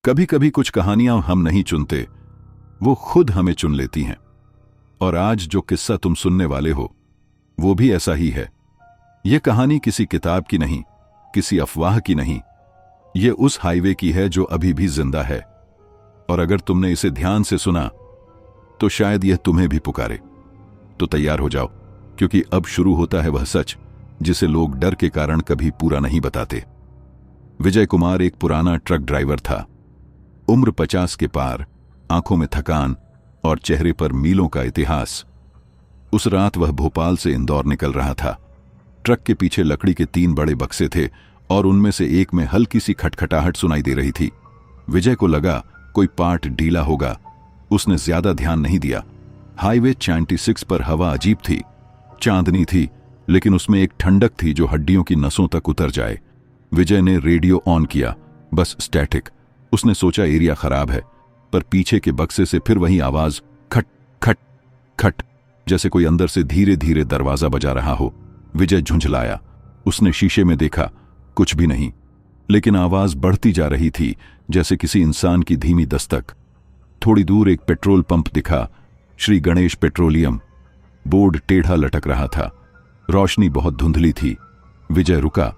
कभी कभी कुछ कहानियां हम नहीं चुनते, वो खुद हमें चुन लेती हैं। और आज जो किस्सा तुम सुनने वाले हो वो भी ऐसा ही है। यह कहानी किसी किताब की नहीं, किसी अफवाह की नहीं, ये उस हाईवे की है जो अभी भी जिंदा है। और अगर तुमने इसे ध्यान से सुना तो शायद यह तुम्हें भी पुकारे। तो तैयार हो जाओ, क्योंकि अब शुरू होता है वह सच जिसे लोग डर के कारण कभी पूरा नहीं बताते। विजय कुमार एक पुराना ट्रक ड्राइवर था। उम्र 50 के पार, आंखों में थकान और चेहरे पर मीलों का इतिहास। उस रात वह भोपाल से इंदौर निकल रहा था। ट्रक के पीछे लकड़ी के 3 बड़े बक्से थे और उनमें से एक में हल्की सी खटखटाहट सुनाई दे रही थी। विजय को लगा कोई पार्ट ढीला होगा। उसने ज्यादा ध्यान नहीं दिया। हाईवे 96 पर हवा अजीब थी। चांदनी थी, लेकिन उसमें एक ठंडक थी जो हड्डियों की नसों तक उतर जाए। विजय ने रेडियो ऑन किया, बस स्टैटिक। उसने सोचा एरिया खराब है, पर पीछे के बक्से से फिर वही आवाज, खट खट खट, जैसे कोई अंदर से धीरे धीरे दरवाजा बजा रहा हो। विजय झुंझलाया। उसने शीशे में देखा, कुछ भी नहीं, लेकिन आवाज बढ़ती जा रही थी, जैसे किसी इंसान की धीमी दस्तक। थोड़ी दूर एक पेट्रोल पंप दिखा, श्री गणेश पेट्रोलियम। बोर्ड टेढ़ा लटक रहा था। रोशनी बहुत धुंधली थी। विजय रुका।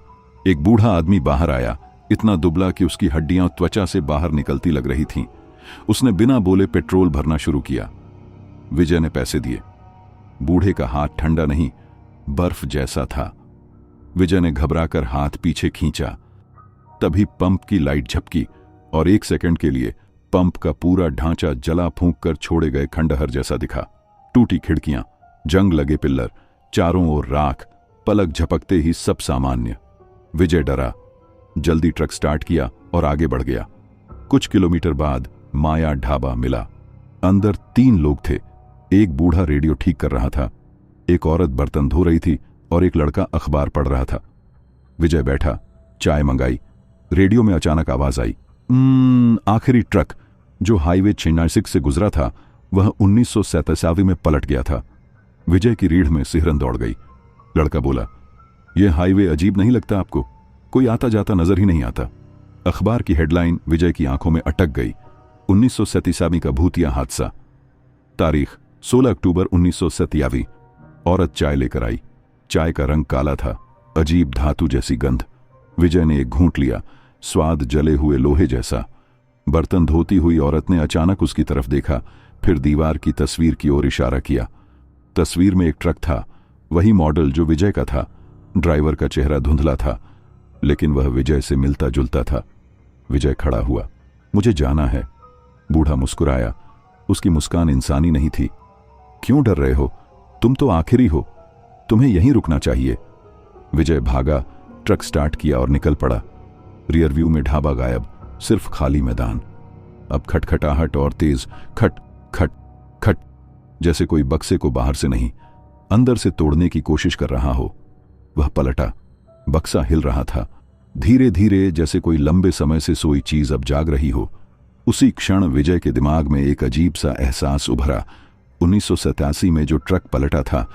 एक बूढ़ा आदमी बाहर आया, इतना दुबला कि उसकी हड्डियां त्वचा से बाहर निकलती लग रही थीं। उसने बिना बोले पेट्रोल भरना शुरू किया। विजय ने पैसे दिए। बूढ़े का हाथ ठंडा नहीं, बर्फ जैसा था। विजय ने घबराकर हाथ पीछे खींचा। तभी पंप की लाइट झपकी और 1 सेकंड के लिए पंप का पूरा ढांचा जला फूंक कर छोड़े गए खंडहर जैसा दिखा। टूटी खिड़कियां, जंग लगे पिल्लर, चारों ओर राख। पलक झपकते ही सब सामान्य। विजय डरा, जल्दी ट्रक स्टार्ट किया और आगे बढ़ गया। कुछ किलोमीटर बाद माया ढाबा मिला। अंदर 3 लोग थे। एक बूढ़ा रेडियो ठीक कर रहा था, एक औरत बर्तन धो रही थी और एक लड़का अखबार पढ़ रहा था। विजय बैठा, चाय मंगाई। रेडियो में अचानक आवाज आई, आखिरी ट्रक जो हाईवे 96 से गुजरा था वह 1987 में पलट गया था। विजय की रीढ़ में सिहरन दौड़ गई। लड़का बोला, यह हाईवे अजीब नहीं लगता आपको? कोई आता जाता नजर ही नहीं आता। अखबार की हेडलाइन विजय की आंखों में अटक गई, 1987 का भूतिया हादसा। तारीख 16 अक्टूबर 1987। औरत चाय लेकर आई। चाय का रंग काला था, अजीब धातु जैसी गंध। विजय ने एक घूंट लिया, स्वाद जले हुए लोहे जैसा। बर्तन धोती हुई औरत ने अचानक उसकी तरफ देखा, फिर दीवार की तस्वीर की ओर इशारा किया। तस्वीर में एक ट्रक था, वही मॉडल जो विजय का था। ड्राइवर का चेहरा धुंधला था, लेकिन वह विजय से मिलता जुलता था। विजय खड़ा हुआ। मुझे जाना है। बूढ़ा मुस्कुराया। उसकी मुस्कान इंसानी नहीं थी। क्यों डर रहे हो? तुम तो आखिरी हो, तुम्हें यहीं रुकना चाहिए। विजय भागा, ट्रक स्टार्ट किया और निकल पड़ा। रियर व्यू में ढाबा गायब, सिर्फ खाली मैदान। अब खटखटाहट और तेज खट खट खट, जैसे कोई बक्से को बाहर से नहीं, अंदर से तोड़ने की कोशिश कर रहा हो। वह पलटा। बक्सा हिल रहा था, धीरे धीरे, जैसे कोई लंबे समय से सोई चीज अब जाग रही हो। उसी क्षण विजय के दिमाग में एक अजीब सा एहसास उभरा। 1987 में जो ट्रक पलटा था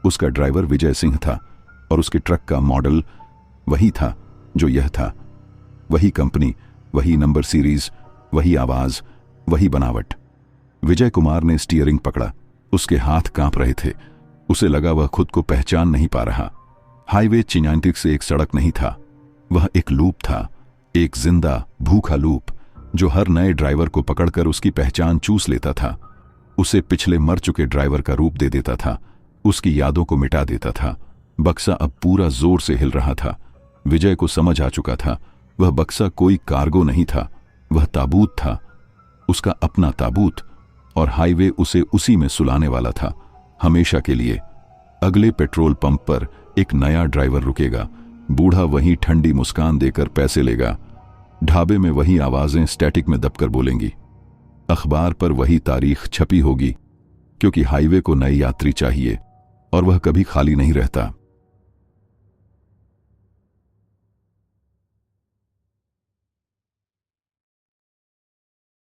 उसका ड्राइवर विजय सिंह था, और उसके ट्रक का मॉडल वही था जो यह था। वही कंपनी, वही नंबर सीरीज, वही आवाज, वही बनावट। विजय कुमार ने स्टीयरिंग पकड़ा। उसके हाथ कांप रहे थे। उसे लगा वह खुद को पहचान नहीं पा रहा। हाईवे 96 एक सड़क नहीं था, वह एक लूप था, एक जिंदा भूखा लूप जो हर नए ड्राइवर को पकड़कर उसकी पहचान चूस लेता था। उसे पिछले मर चुके ड्राइवर का रूप दे देता था, उसकी यादों को मिटा देता था। बक्सा अब पूरा जोर से हिल रहा था। विजय को समझ आ चुका था, वह बक्सा कोई कार्गो नहीं था, वह ताबूत था, उसका अपना ताबूत। और हाईवे उसे उसी में सुलाने वाला था, हमेशा के लिए। अगले पेट्रोल पंप पर एक नया ड्राइवर रुकेगा। बूढ़ा वही ठंडी मुस्कान देकर पैसे लेगा। ढाबे में वही आवाजें स्टैटिक में दबकर बोलेंगी। अखबार पर वही तारीख छपी होगी, क्योंकि हाईवे को नए यात्री चाहिए और वह कभी खाली नहीं रहता।